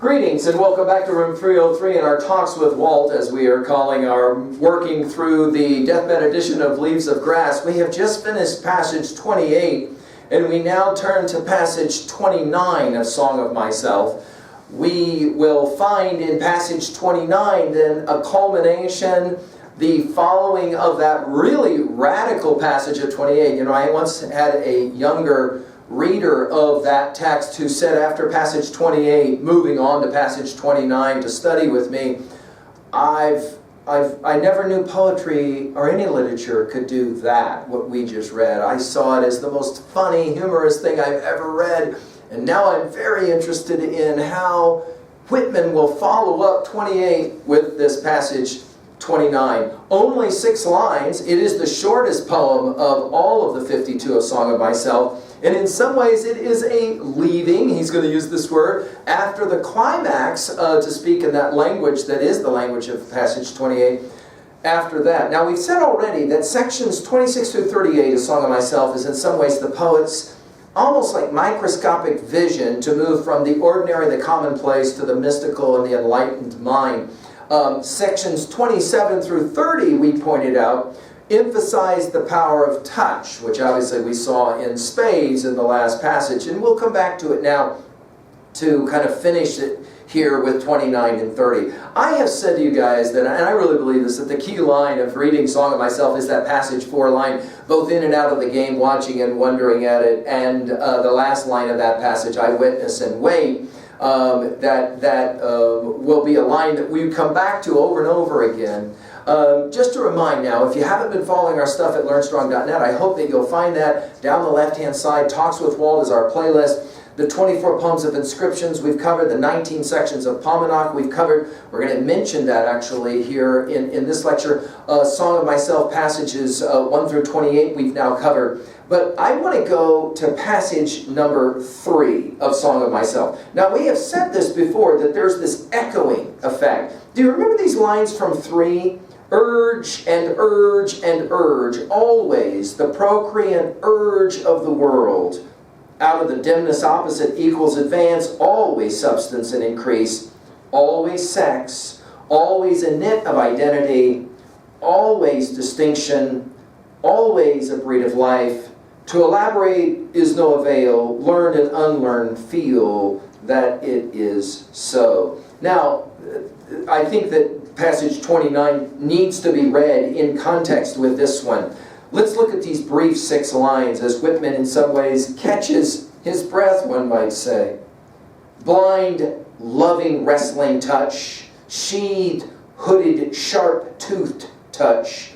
Greetings and welcome back to room 303 and our Talks with Walt, as we are calling our working through the deathbed edition of Leaves of Grass. We have just finished passage 28 and we now turn to passage 29 of Song of Myself. We will find in passage 29 then a culmination, the following of that really radical passage of 28. You know, I once had a younger reader of that text who said after passage 28, moving on to passage 29 to study with me, I never knew poetry or any literature could do that, what we just read. I saw it as the most funny, humorous thing I've ever read, and now I'm very interested in how Whitman will follow up 28 with this passage 29. Only 6 lines. It is the shortest poem of all of the 52 of Song of Myself. And in some ways it is a leaving, he's going to use this word, after the climax, to speak in that language that is the language of passage 28. After that. Now we've said already that sections 26 through 38 of Song of Myself is in some ways the poet's almost like microscopic vision to move from the ordinary, the commonplace, to the mystical and the enlightened mind. Sections 27 through 30, we pointed out, emphasize the power of touch, which obviously we saw in spades in the last passage, and we'll come back to it now to kind of finish it here with 29 and 30. I have said to you guys that, and I really believe this, that the key line of reading Song of Myself is that passage 4 line, both in and out of the game, watching and wondering at it, and the last line of that passage, I witness and wait. That will be a line that we come back to over and over again. Just to remind now, if you haven't been following our stuff at LearnStrong.net, I hope that you'll find that down the left-hand side. Talks with Walt is our playlist. The 24 poems of inscriptions we've covered, the 19 sections of Paumanok we've covered. We're going to mention that actually here in this lecture. Song of Myself passages 1 through 28 we've now covered. But I want to go to passage number 3 of Song of Myself. Now we have said this before, that there's this echoing effect. Do you remember these lines from 3? Urge and urge and urge, always the procreant urge of the world. Out of the dimness opposite equals advance, always substance and increase, always sex, always a knit of identity, always distinction, always a breed of life. To elaborate is no avail, learn and unlearn feel that it is so. Now, I think that passage 29 needs to be read in context with this one. Let's look at these brief 6 lines as Whitman in some ways catches his breath, one might say. Blind, loving, wrestling touch, sheathed, hooded, sharp-toothed touch.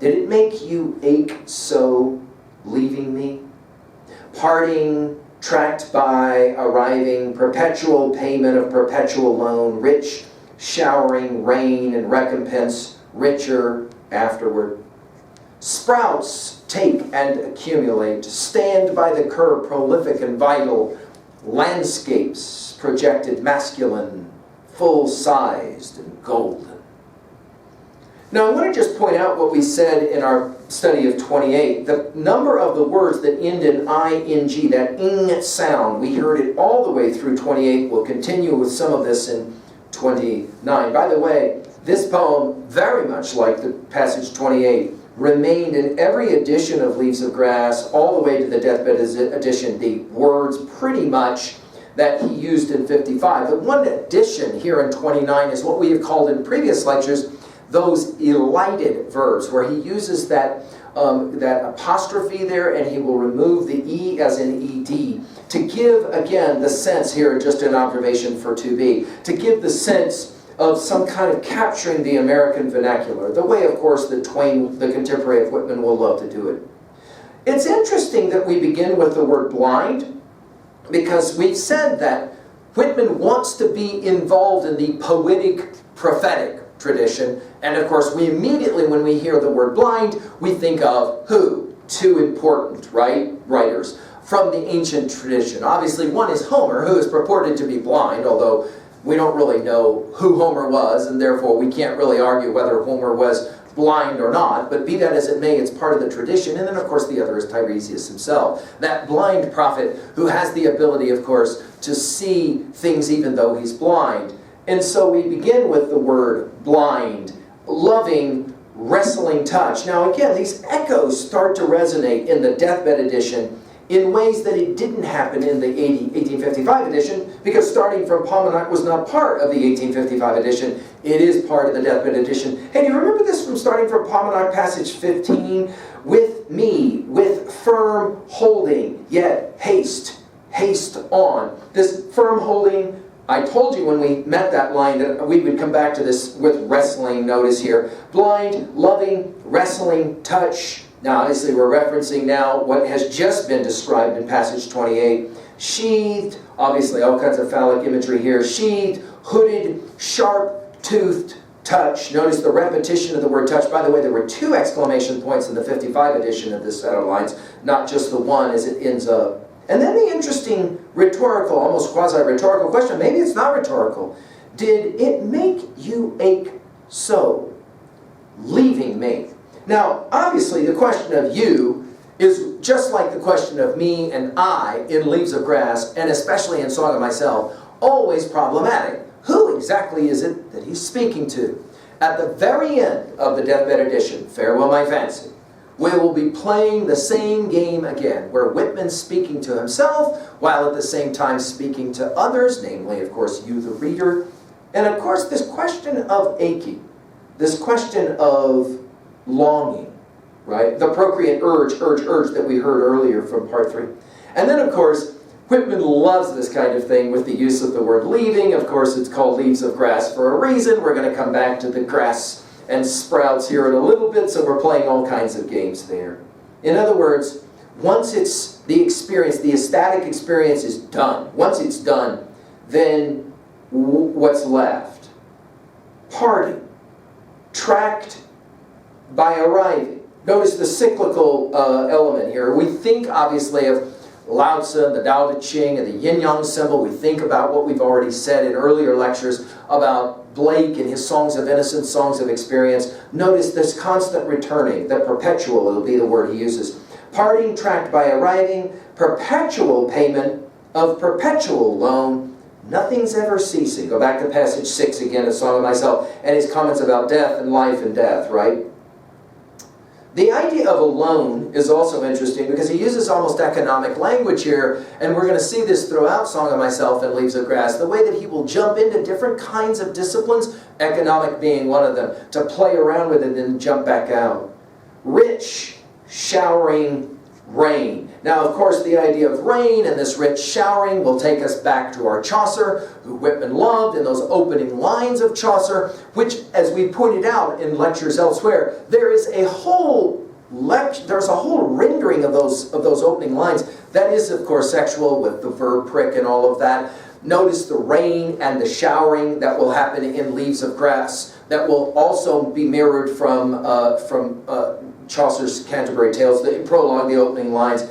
Did it make you ache so, leaving me? Parting, tracked by, arriving, perpetual payment of perpetual loan, rich, showering rain and recompense, richer afterward. Sprouts take and accumulate, stand by the curb, prolific and vital, landscapes projected masculine, full-sized and golden. Now I want to just point out what we said in our study of 28. The number of the words that end in ing, that ing sound, we heard it all the way through 28. We'll continue with some of this in 29. By the way, this poem, very much like the passage 28, remained in every edition of Leaves of Grass, all the way to the Deathbed edition, the words pretty much that he used in 55. The one addition here in 29 is what we have called in previous lectures those elided verbs, where he uses that apostrophe there and he will remove the E as in ED to give, again, the sense here, just an observation for 2B, to give the sense of some kind of capturing the American vernacular, the way, of course, that Twain, the contemporary of Whitman, will love to do it. It's interesting that we begin with the word blind, because we've said that Whitman wants to be involved in the poetic, prophetic tradition, and of course, we immediately, when we hear the word blind, we think of who? 2 important, right? Writers from the ancient tradition. Obviously, one is Homer, who is purported to be blind, although we don't really know who Homer was, and therefore we can't really argue whether Homer was blind or not, but be that as it may, it's part of the tradition. And then, of course, the other is Tiresias himself, that blind prophet who has the ability, of course, to see things even though he's blind. And so we begin with the word blind, loving, wrestling touch. Now again, these echoes start to resonate in the deathbed edition in ways that it didn't happen in the 1855 edition, because starting from Pomonic was not part of the 1855 edition. It is part of the deathbed edition. Hey, do you remember this from starting from Pomonic passage 15? With me, with firm holding, yet haste on. This firm holding, I told you when we met that line that we would come back to this with wrestling, notice here. Blind, loving, wrestling, touch. Now, obviously, we're referencing now what has just been described in passage 28. Sheathed, obviously, all kinds of phallic imagery here. Sheathed, hooded, sharp-toothed touch. Notice the repetition of the word touch. By the way, there were 2 exclamation points in the 55 edition of this set of lines, not just the one as it ends up. And then the interesting rhetorical, almost quasi-rhetorical question, maybe it's not rhetorical. Did it make you ache so, leaving me? Now, obviously, the question of you is just like the question of me and I in Leaves of Grass, and especially in Song of Myself, always problematic. Who exactly is it that he's speaking to? At the very end of the Deathbed Edition, Farewell My Fancy, we will be playing the same game again, where Whitman's speaking to himself, while at the same time speaking to others, namely, of course, you, the reader. And of course, this question of aching, this question of longing, right? The procreant urge that we heard earlier from part 3. And then, of course, Whitman loves this kind of thing with the use of the word leaving. Of course, it's called Leaves of Grass for a reason. We're going to come back to the grass and sprouts here in a little bit, so we're playing all kinds of games there. In other words, once it's the experience, the ecstatic experience is done. Once it's done, then what's left? Parting, tracked by arriving. Notice the cyclical element here. We think, obviously, of Lao Tzu, the Tao Te Ching, and the yin-yang symbol. We think about what we've already said in earlier lectures about Blake and his songs of innocence, songs of experience. Notice this constant returning, the perpetual will be the word he uses. Parting, tracked by arriving, perpetual payment of perpetual loan, nothing's ever ceasing. Go back to passage 6 again of Song of Myself, and his comments about death and life and death, right? The idea of a loan is also interesting because he uses almost economic language here, and we're going to see this throughout Song of Myself and Leaves of Grass, the way that he will jump into different kinds of disciplines, economic being one of them, to play around with it and then jump back out. Rich, showering, rain. Now, of course, the idea of rain and this rich showering will take us back to our Chaucer, who Whitman loved, and those opening lines of Chaucer, which, as we pointed out in lectures elsewhere, there is a whole rendering of those opening lines that is, of course, sexual with the verb prick and all of that. Notice the rain and the showering that will happen in Leaves of Grass, that will also be mirrored from Chaucer's Canterbury Tales, the prologue, the opening lines.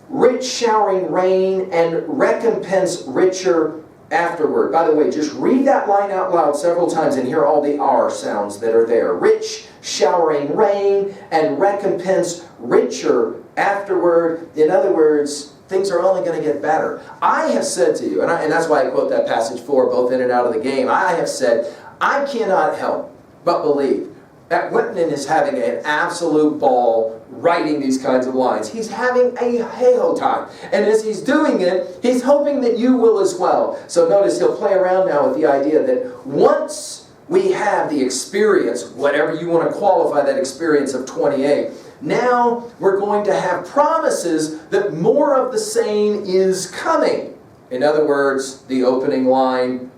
Rich showering rain and recompense richer afterward. By the way, just read that line out loud several times and hear all the R sounds that are there. Rich showering rain and recompense richer afterward. In other words, things are only going to get better. I have said to you, and that's why I quote that passage 4, both in and out of the game, I have said, I cannot help but believe that Whitman is having an absolute ball writing these kinds of lines. He's having a hey-ho time. And as he's doing it, he's hoping that you will as well. So notice he'll play around now with the idea that once we have the experience, whatever you want to qualify that experience of 28, now we're going to have promises that more of the same is coming. In other words, the opening line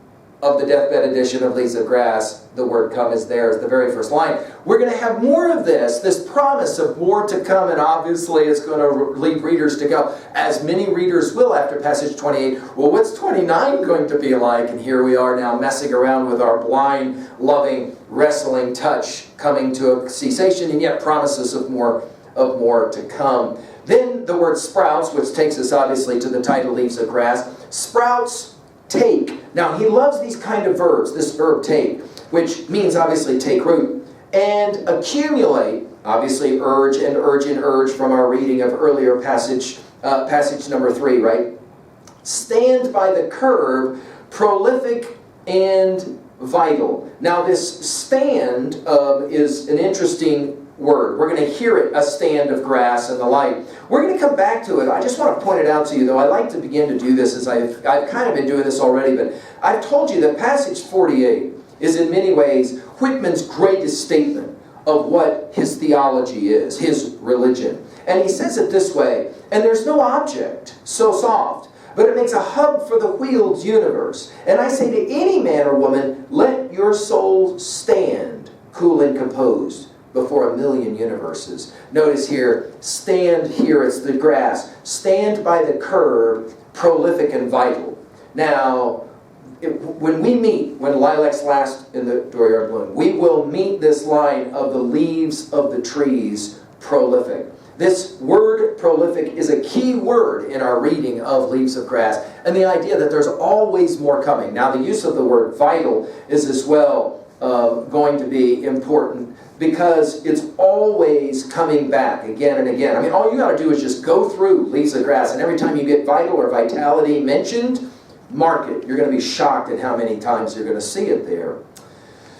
of the Deathbed Edition of Leaves of Grass, the word come is there, is the very first line. We're going to have more of this promise of more to come, and obviously it's going to lead readers to go, as many readers will after passage 28, well, what's 29 going to be like? And here we are now messing around with our blind, loving, wrestling touch coming to a cessation, and yet promises of more to come. Then the word sprouts, which takes us obviously to the title Leaves of Grass. Sprouts, take. Now, he loves these kind of verbs, this verb take, which means obviously take root, and accumulate, obviously urge and urge and urge from our reading of earlier passage number 3, right? stand by the curb, prolific and vital. Now this stand is an interesting word. We're going to hear it, a stand of grass and the like. We're going to come back to it. I just want to point it out to you, though. I like to begin to do this as I've kind of been doing this already, but I've told you that passage 48 is in many ways Whitman's greatest statement of what his theology is, his religion. And he says it this way, and there's no object so soft, but it makes a hub for the wheeled universe. And I say to any man or woman, let your soul stand cool and composed before a million universes. Notice here, stand here, it's the grass. Stand by the curb, prolific and vital. Now, when we meet, when lilacs last in the dooryard bloom, we will meet this line of the leaves of the trees, prolific. This word prolific is a key word in our reading of Leaves of Grass, and the idea that there's always more coming. Now, the use of the word vital is as well going to be important, because it's always coming back again and again. I mean, all you got to do is just go through Leaves of Grass, and every time you get vital or vitality mentioned, mark it. You're going to be shocked at how many times you're going to see it there.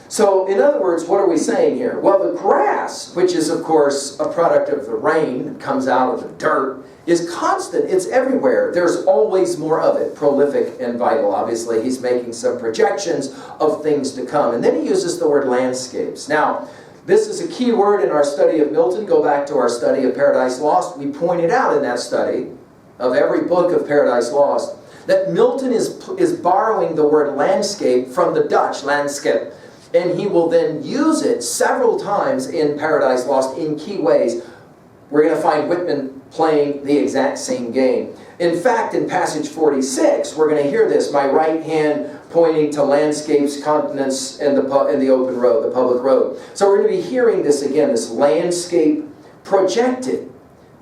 So, in other words, what are we saying here? Well, the grass, which is, of course, a product of the rain that comes out of the dirt, is constant. It's everywhere. There's always more of it, prolific and vital. Obviously, he's making some projections of things to come. And then he uses the word landscapes. Now, this is a key word in our study of Milton. Go back to our study of Paradise Lost. We pointed out in that study of every book of Paradise Lost that Milton is borrowing the word landscape from the Dutch, landskap. And he will then use it several times in Paradise Lost in key ways. We're going to find Whitman playing the exact same game. In fact, in passage 46, we're going to hear this, my right hand pointing to landscapes, continents, and the open road, the public road. So we're going to be hearing this again, this landscape projected.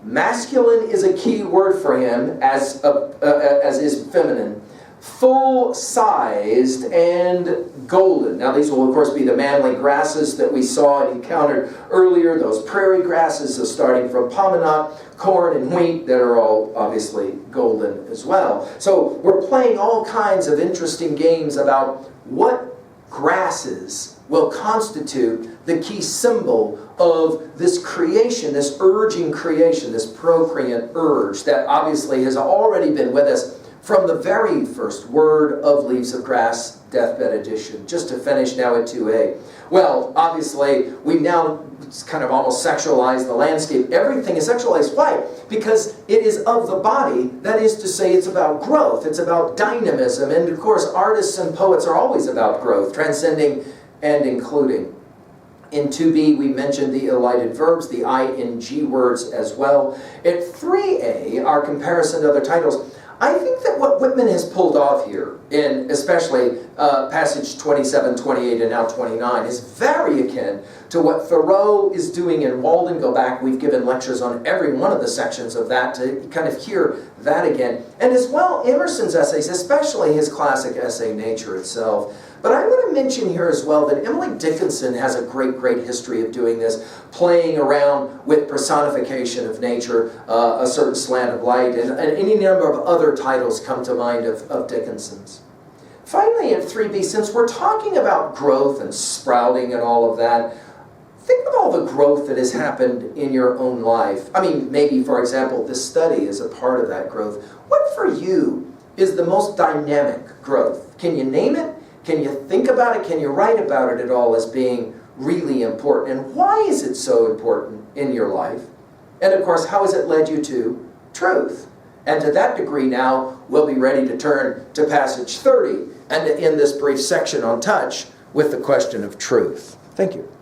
Masculine is a key word for him, as is feminine. Full-sized and golden. Now these will of course be the manly grasses that we saw and encountered earlier, those prairie grasses starting from pomegranate, corn and wheat that are all obviously golden as well. So we're playing all kinds of interesting games about what grasses will constitute the key symbol of this creation, this urging creation, this procreant urge that obviously has already been with us from the very first word of Leaves of Grass, Deathbed Edition. Just to finish now at 2a. Well, obviously, we've now kind of almost sexualized the landscape. Everything is sexualized. Why? Because it is of the body. That is to say, it's about growth. It's about dynamism. And of course, artists and poets are always about growth, transcending and including. In 2b, we mentioned the elided verbs, the ing words as well. At 3a, our comparison to other titles, I think that what Whitman has pulled off here, in especially passage 27, 28, and now 29, is very akin to what Thoreau is doing in Walden. Go back, we've given lectures on every one of the sections of that to kind of hear that again. And as well, Emerson's essays, especially his classic essay, Nature Itself. But I want to mention here as well that Emily Dickinson has a great history of doing this, playing around with personification of nature, a certain slant of light, and any number of other titles come to mind of Dickinson's. Finally, at 3b, since we're talking about growth and sprouting and all of that, think of all the growth that has happened in your own life. I mean, maybe, for example, this study is a part of that growth. What for you is the most dynamic growth? Can you name it? Can you think about it? Can you write about it at all as being really important? And why is it so important in your life? And of course, how has it led you to truth? And to that degree now, we'll be ready to turn to passage 30 and to end this brief section on touch with the question of truth. Thank you.